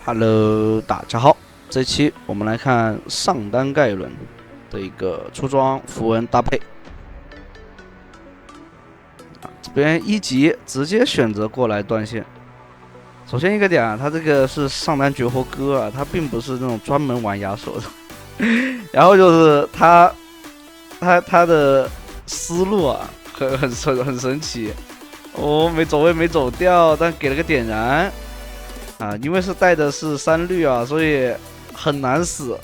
Hello，大家好，这期我们来看上单盖伦的一个出装符文搭配。这边一级直接选择过来断线。首先一个点啊，他这个是上单绝活哥啊，他并不是那种专门玩亚索的。然后就是他的思路啊，很神奇。没走位没走掉，但给了个点燃。啊，因为是带的是3绿啊，所以很难死。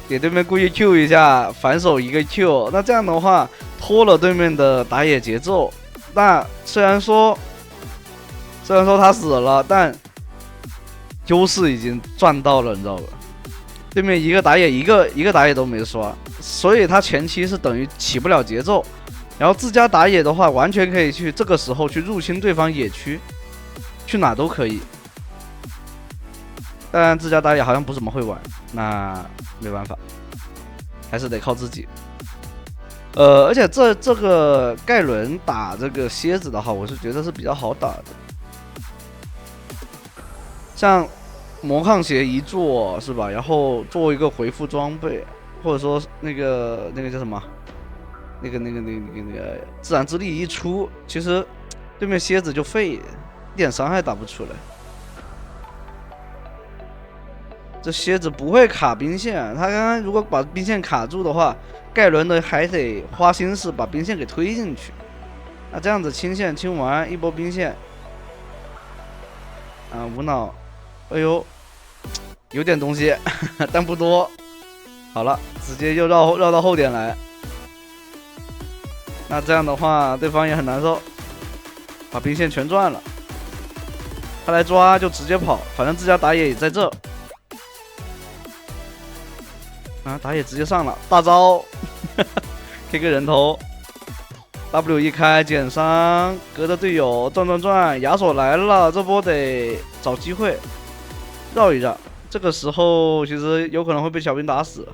给对面故意 Q 一下，反手一个 Q， 那这样的话拖了对面的打野节奏。那虽然说他死了，但优势已经赚到了，你知道吧？对面一个打野都没刷，所以他前期是等于起不了节奏。然后自家打野的话，完全可以去这个时候去入侵对方野区。去哪都可以，但自家打野好像不怎么会玩，那没办法，还是得靠自己。而且这个盖伦打这个蝎子的话，我是觉得是比较好打的。像魔抗鞋一做是吧？然后做一个回复装备，或者说那个叫什么？那个自然之力一出，其实对面蝎子就废，一点伤害打不出来。这蝎子不会卡兵线，他刚刚如果把兵线卡住的话，盖伦的还得花心思把兵线给推进去。那这样子清线清完一波兵线，无脑，哎呦，有点东西，但不多。好了，直接又绕到后点来。那这样的话，对方也很难受，把兵线全赚了。他来抓就直接跑，反正自家打野也在这。打野直接上了，大招，K 个人头 ，W 一开减伤，隔着队友转，亚索来了，这波得找机会绕一绕。这个时候其实有可能会被小兵打死，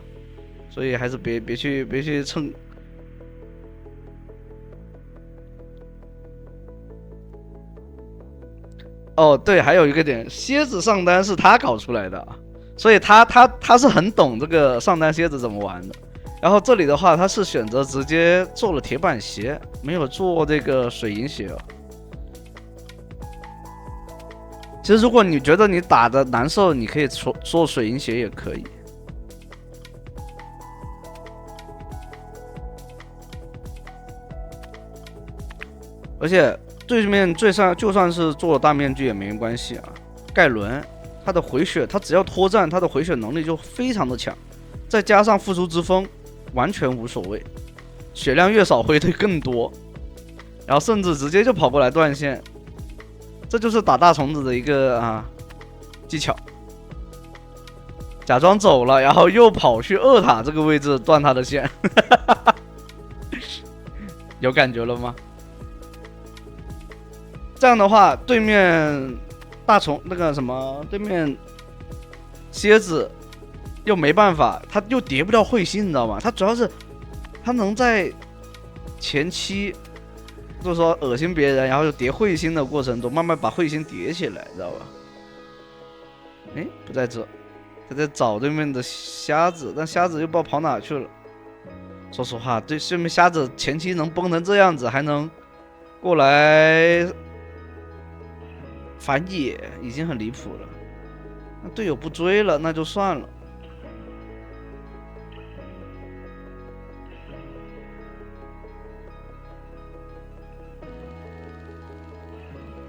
所以还是别去蹭。哦，对，还有一个点，蝎子上单是他搞出来的，所以他是很懂这个上单蝎子怎么玩的。然后这里的话，他是选择直接做了铁板鞋，没有做这个水银鞋。其实如果你觉得你打的难受，你可以做水银鞋也可以。而且对面就算是做了大面具也没关系啊。盖伦他的回血，他只要脱战，他的回血能力就非常的强，再加上复苏之风，完全无所谓。血量越少回退更多，然后甚至直接就跑过来断线，这就是打大虫子的一个技巧。假装走了，然后又跑去2塔这个位置断他的线，有感觉了吗？这样的话，对面大虫对面蝎子又没办法，他又叠不掉会心，你知道吗？他主要是他能在前期就是说恶心别人，然后又叠会心的过程中，慢慢把会心叠起来，知道吧？不在这，他在找对面的瞎子，但瞎子又不知道跑哪去了。说实话，对面瞎子前期能崩成这样子，还能过来反野，已经很离谱了。那队友不追了，那就算了。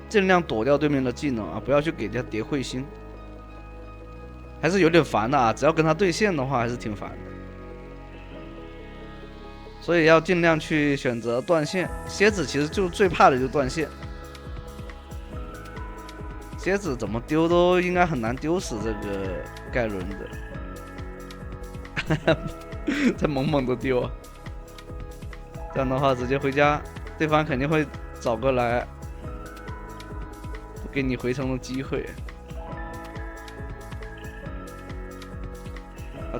尽量躲掉对面的技能啊，不要去给他叠会心，还是有点烦的啊。只要跟他对线的话，还是挺烦的。所以要尽量去选择断线。蝎子其实就最怕的就是断线。蝎子怎么丢都应该很难丢死这个盖伦的，这猛猛的丢，这样的话直接回家，对方肯定会找个来，不给你回城的机会。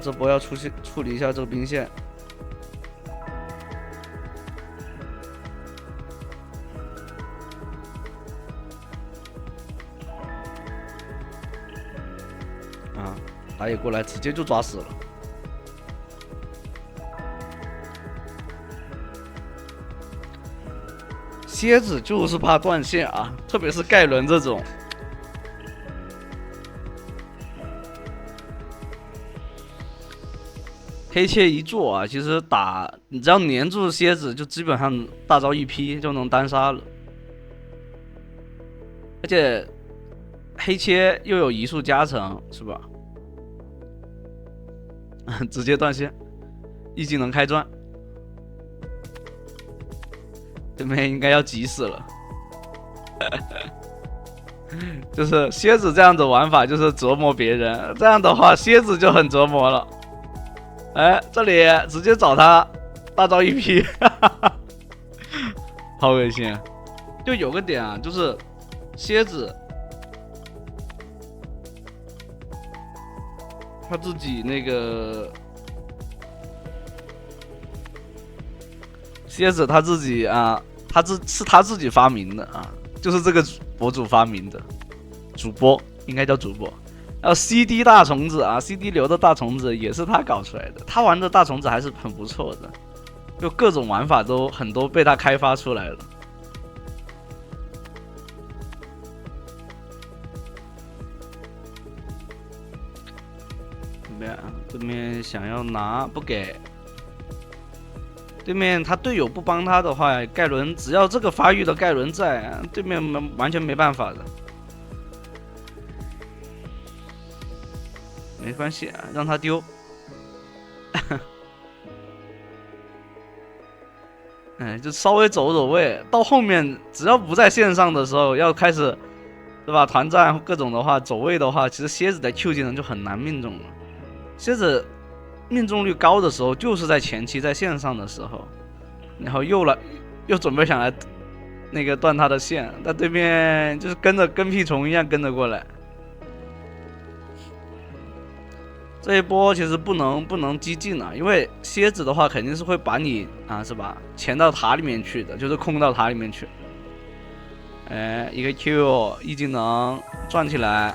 这波要处理一下这个兵线。啊，打野过来直接就抓死了。蝎子就是怕断线啊，特别是盖伦这种。黑切一做啊，其实打你只要黏住蝎子，就基本上大招一劈就能单杀了。而且黑切又有移速加成，是吧？直接断线，E技能开钻。对面应该要急死了。就是蝎子这样子玩法，就是折磨别人。这样的话，蝎子就很折磨了。哎，这里直接找他，大招一劈，好恶心啊！就有个点啊，就是蝎子他自己那个蝎子他自己啊，是他自己发明的啊，就是这个博主发明的，主播应该叫主播。CD 大虫子啊 ，CD 流的大虫子也是他搞出来的。他玩的大虫子还是很不错的，就各种玩法都很多被他开发出来了。对面想要拿不给，对面他队友不帮他的话，盖伦只要这个发育的盖伦在，对面完全没办法的。没关系啊，让他丢。哎，就稍微走走位，到后面只要不在线上的时候，要开始，对吧？团战各种的话，走位的话，其实蝎子的 Q 技能就很难命中了。蝎子命中率高的时候，就是在前期在线上的时候，然后又准备想来那个断他的线，但对面就是跟屁虫一样跟着过来。这一波其实不能激进啊，因为蝎子的话肯定是会把你啊，是吧？潜到塔里面去的，就是控到塔里面去。哎，一个 Q E 技能转起来，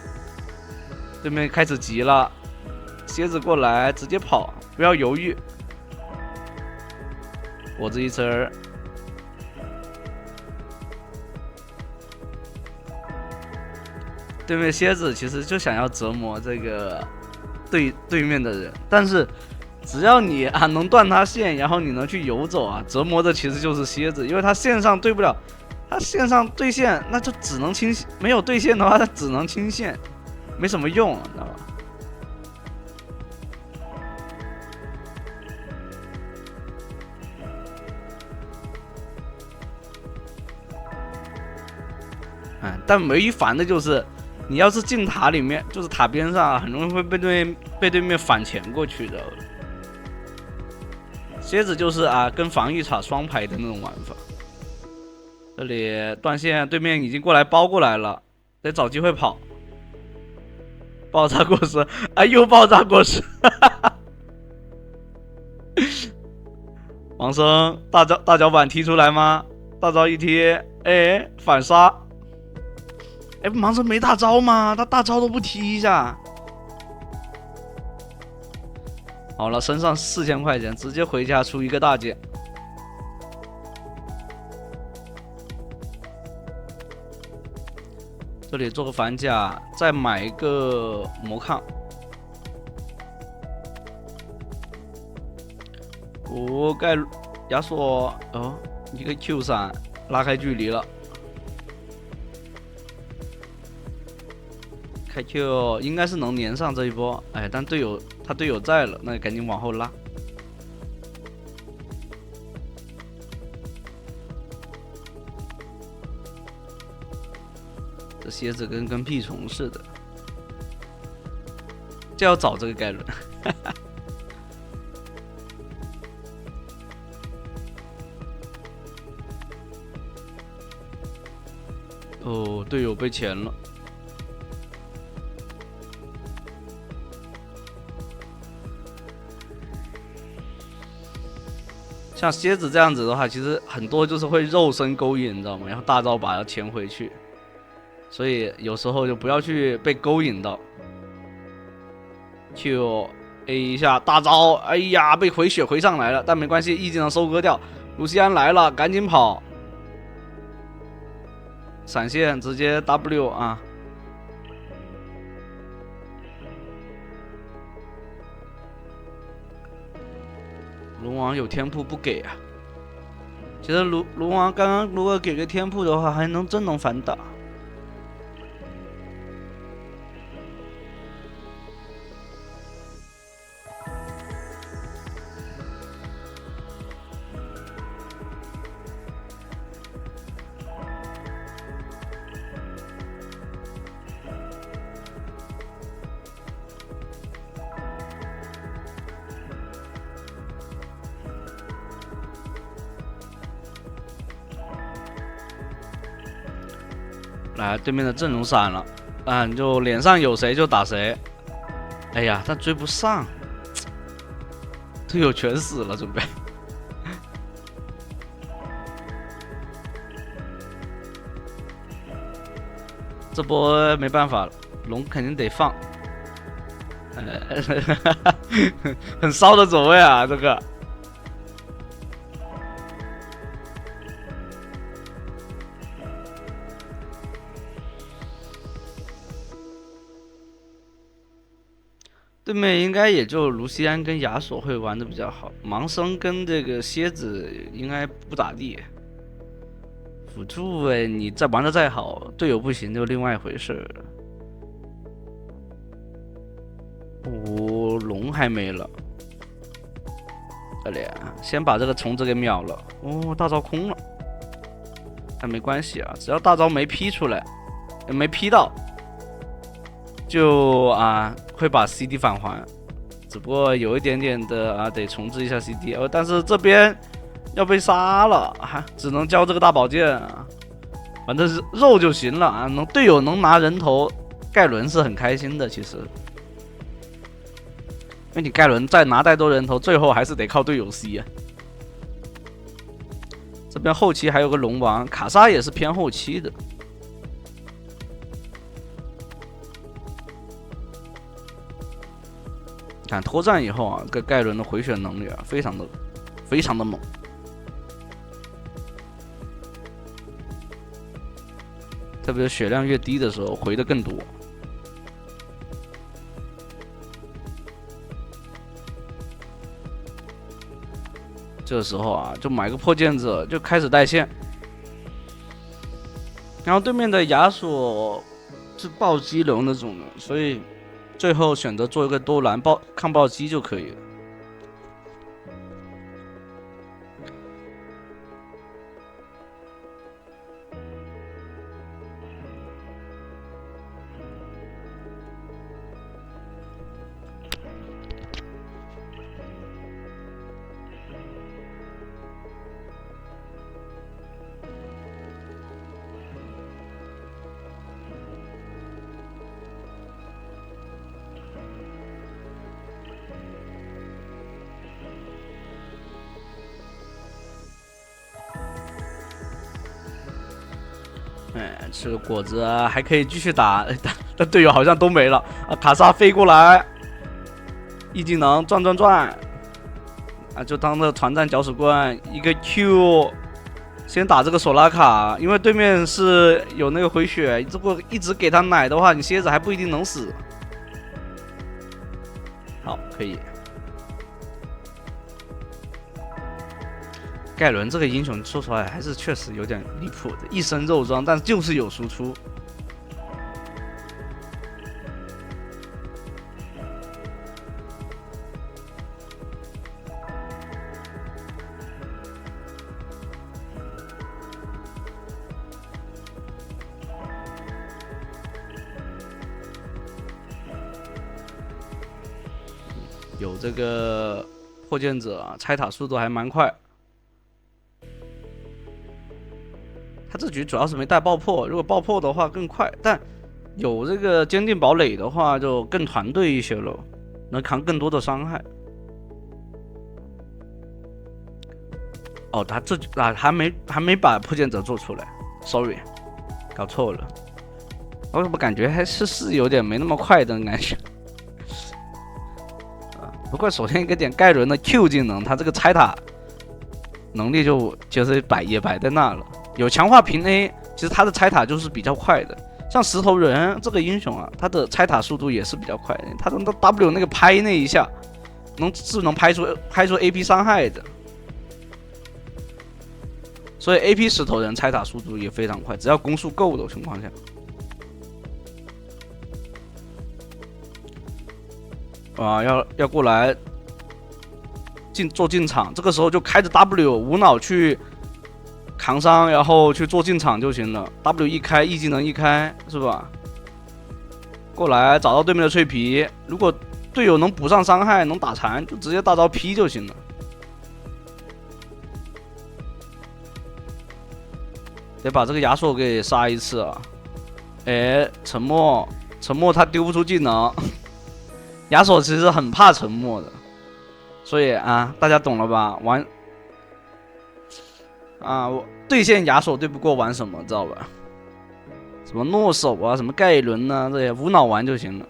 对面开始急了，蝎子过来直接跑，不要犹豫。我这一身儿，对面蝎子其实就想要折磨这个。对面的人，但是只要你啊能断他线，然后你能去游走啊，折磨的其实就是蝎子，因为他线上对不了，他线上对线那就只能清，没有对线的话他只能清线，没什么用，你知道吧？哎，但唯一烦的就是。你要是进塔里面，就是塔边上，很容易会被对面反潜过去的。蝎子就是啊，跟防御塔双排的那种玩法。这里断线，对面已经过来包过来了，得找机会跑。爆炸果实啊，又爆炸果实！王生大脚板踢出来吗？大招一踢，哎，反杀。哎，盲僧没大招吗？他大招都不踢一下。好了，身上4000块钱，直接回家出一个大件。这里做个反甲，再买一个魔抗。哦，盖亚索哦，一个 Q 闪拉开距离了。开 Q 应该是能连上这一波，哎，但他队友在了，那赶紧往后拉。这蝎子跟屁虫似的，就要找这个盖伦。哦，队友被钳了。像蝎子这样子的话，其实很多就是会肉身勾引，你知道吗？然后大招把它钳回去，所以有时候就不要去被勾引到。Q A 一下大招，哎呀，被回血回上来了，但没关系，E 技能收割掉。卢锡安来了，赶紧跑！闪现直接 W 啊！龙王有天赋不给啊！其实龙王刚刚如果给个天赋的话，还真能反打。来，对面的阵容闪了，你就脸上有谁就打谁。哎呀，但追不上，队友全死了，准备。这波没办法了，龙肯定得放。很骚的走位啊，这个。对面应该也就卢锡安跟亚索会玩的比较好，盲僧跟这个蝎子应该不咋地。辅助你再玩的再好，队友不行就另外一回事了。龙还没了，这里先把这个虫子给秒了。大招空了，但没关系啊，只要大招没劈出来，没劈到。就会把 CD 返还，只不过有一点点的得重置一下 CD，但是这边要被杀了，只能交这个大宝剑反正是肉就行了队友能拿人头，盖伦是很开心的，其实，因为你盖伦再拿再多人头，最后还是得靠队友 C 这边后期还有个龙王，卡莎也是偏后期的。看脱战以后这个盖伦的回血能力非常的猛。特别是血量越低的时候，回的更多。这个时候就买个破剑者就开始带线，然后对面的亚索是暴击流那种的，所以。最后选择做一个多蓝抗暴击就可以了。吃个果子还可以继续打，但队友好像都没了卡莎飞过来，E技能转，就当这团战搅屎棍，一个 Q， 先打这个索拉卡，因为对面是有那个回血，如果一直给他奶的话，你蝎子还不一定能死。好，可以。盖伦这个英雄说出来还是确实有点离谱的，一身肉装，但就是有输出。有这个破剑者拆塔速度还蛮快。他这局主要是没带爆破，如果爆破的话更快，但有这个坚定堡垒的话就更团队一些了，能扛更多的伤害。他这还没把破剑者做出来 ，sorry， 搞错了。我怎么感觉还是有点没那么快的感觉？不过首先一个点，盖伦的 Q 技能，他这个拆塔能力就是也摆在那了。有强化平 A， 其实他的拆塔就是比较快的。像石头人这个英雄啊，他的拆塔速度也是比较快的，他的 W 那个拍那一下，是能拍出 AP 伤害的。所以 AP 石头人拆塔速度也非常快，只要攻速够的情况下。啊，要过来做进场，这个时候就开着 W 无脑去扛伤，然后去做进场就行了。W 一开，E 技能一开，是吧？过来找到对面的脆皮，如果队友能补上伤害，能打残，就直接大招 P 就行了。得把这个亚索给杀一次啊！哎，沉默他丢不出技能。亚索其实很怕沉默的，所以啊，大家懂了吧？对线亚索对不过玩什么，知道吧？什么诺手啊，什么盖伦啊，这些无脑玩就行了。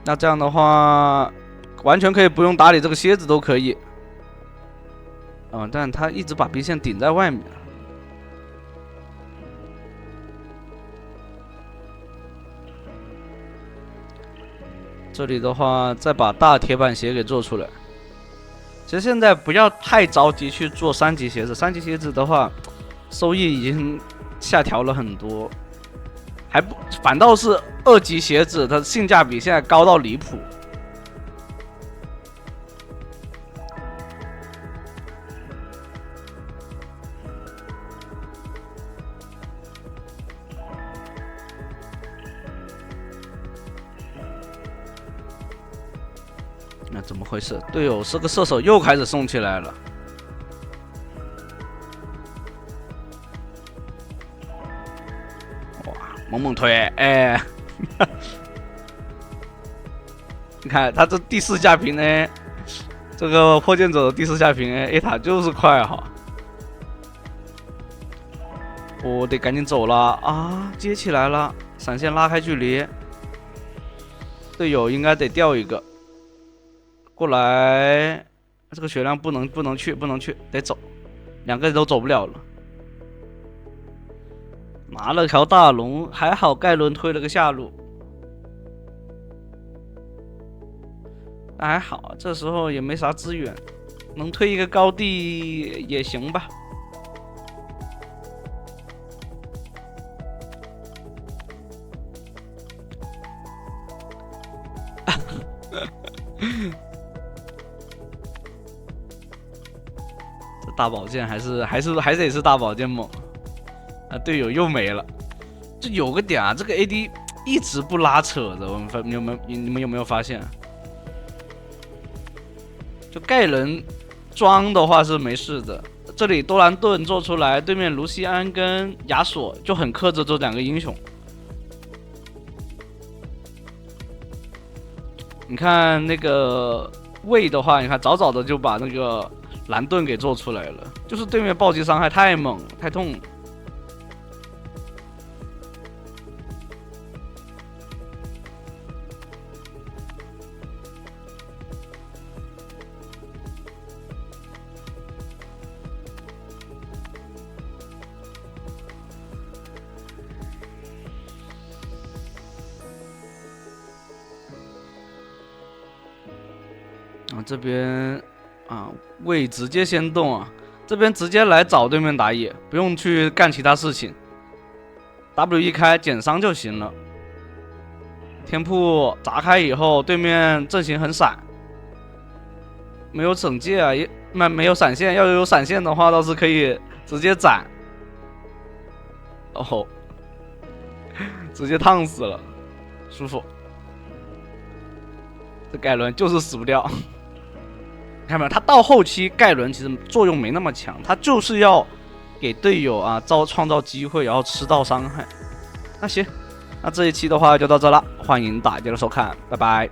那这样的话，完全可以不用打理这个蝎子都可以。但他一直把 B 线顶在外面。这里的话，再把大铁板鞋给做出来。其实现在不要太着急去做3级鞋子，3级鞋子的话，收益已经下调了很多，反倒是2级鞋子，它性价比现在高到离谱。那怎么回事？队友是个射手，又开始送起来了。哇，猛推，哎，你看他这第4下屏呢，这个破剑者的第4下屏 A 塔就是快哈。我得赶紧走了啊！接起来了，闪现拉开距离，队友应该得掉一个。过来，这个血量不能去，得走，2个人都走不了了。拿了条大龙，还好盖伦推了个下路，还好这时候也没啥资源，能推一个高地也行吧。大宝剑还是得是大宝剑猛啊！队友又没了，这有个点啊，这个 AD 一直不拉扯的，你们有没有发现？就盖伦装的话是没事的，这里多兰顿做出来，对面卢锡安跟亚索就很克制这2个英雄。你看那个魏的话，你看早早的就把那个蓝盾给做出来了，就是对面暴击伤害太猛太痛。这边魏直接先动啊，这边直接来找对面打野，不用去干其他事情。W 一开减伤就行了。天铺砸开以后，对面阵型很闪，没有惩戒啊，没有闪现。要有闪现的话，倒是可以直接斩。哦，直接烫死了，舒服。这盖伦就是死不掉。看到没有？他到后期盖伦其实作用没那么强，他就是要给队友创造机会，然后吃到伤害。那行，那这一期的话就到这了，欢迎大家的收看，拜拜。